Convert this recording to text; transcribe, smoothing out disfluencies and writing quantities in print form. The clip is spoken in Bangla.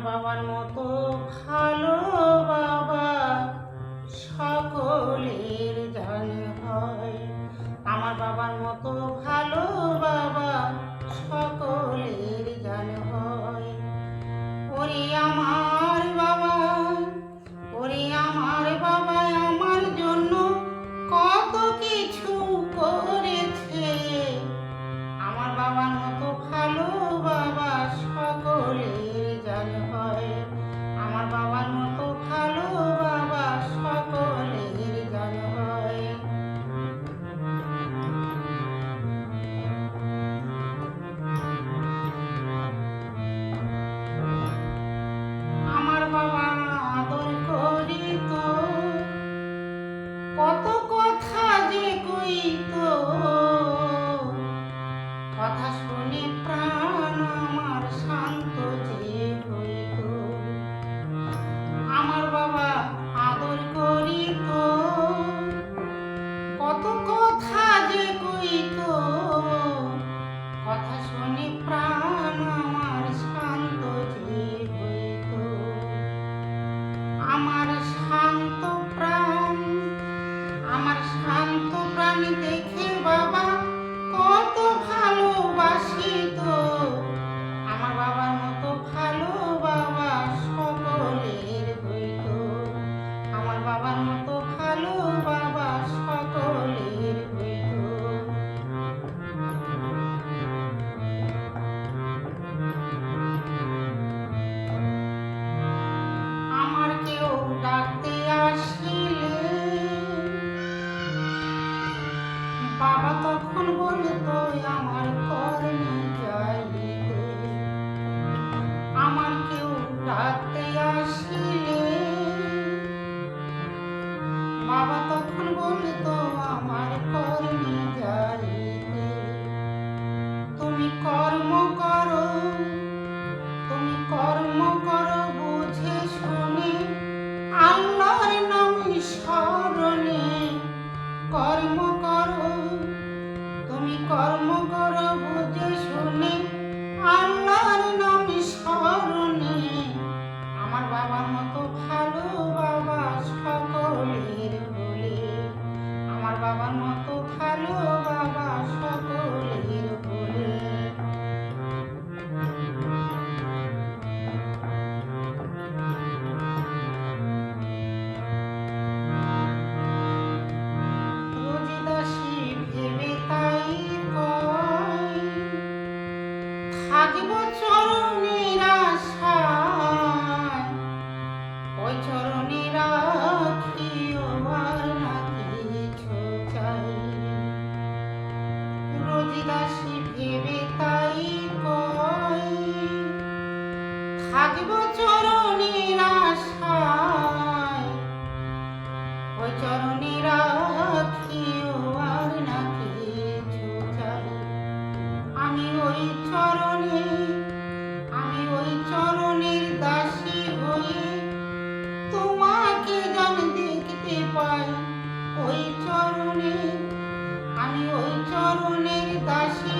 বাবার মতো ভালো বাবা সকলের জান হয়। আমার বাবার মতো ভালো বাবা সকলের জান হয়। ওরে আমার বাবা, ওরে আমার বাবা আমার জন্য কত কিছু করেছে। আমার বাবার মতো ভালো বাবা সকলের জান হয়। আমার বাবার মতো ভালো বাবা সকলের জান হয়। আমার বাবা আদর করিত, কত কথা যে কইত, কথা শুনে প্রাণ আমার শান্ত যে হইত। আমার বাবা আদর করিত, কত কথা যে কইত, কথা শুনে প্রাণ আমার শান্ত যে হইত। আমার শান্ত প্রাণ, আমার শান্ত প্রাণ দেখে বাবা কত ভালোবাসিত। আমার বাবার মতো ভালো বাবা সকলের হইত। আমার বাবার মতো ভালো বাবা সকলের হইত। আমার কেউ ডাকতে আসিলে বাবা তখন বলতো আমার কর্মে যাইতে। আমার কেউ ডাকতে আসিলে বাবা তখন বলতো আমার কর্মে যাইতে। তুমি কর্ম করো, তুমি কর্ম করো বুঝে শুনে আল্লাহর নাম স্মরণে। কর্ম করো, তুমি কর্ম করো বুঝে শুনে আল্লাহর নাম স্মরণে। আমার বাবার মতো ভালো বাবা সকলের বলে। আমার বাবার মতো ভালো বাবা সকলের বলে। রোজিদাসী ভেবে তাই কয়, থাকব চরণের আশায়। ওই চরণে রাখিও আর না কিছু চাই। রোজিদাসী ভেবে তাই কয়, থাকব চরণের আশায়। ওই চরণে রাখিও আর না কিছু চাই। আমি ওই চরণে, আমি ওই চরণের দাসী হয়ে তোমাকে যেন দেখতে পাই। ওই চরণে, আমি ওই চরণের দাসী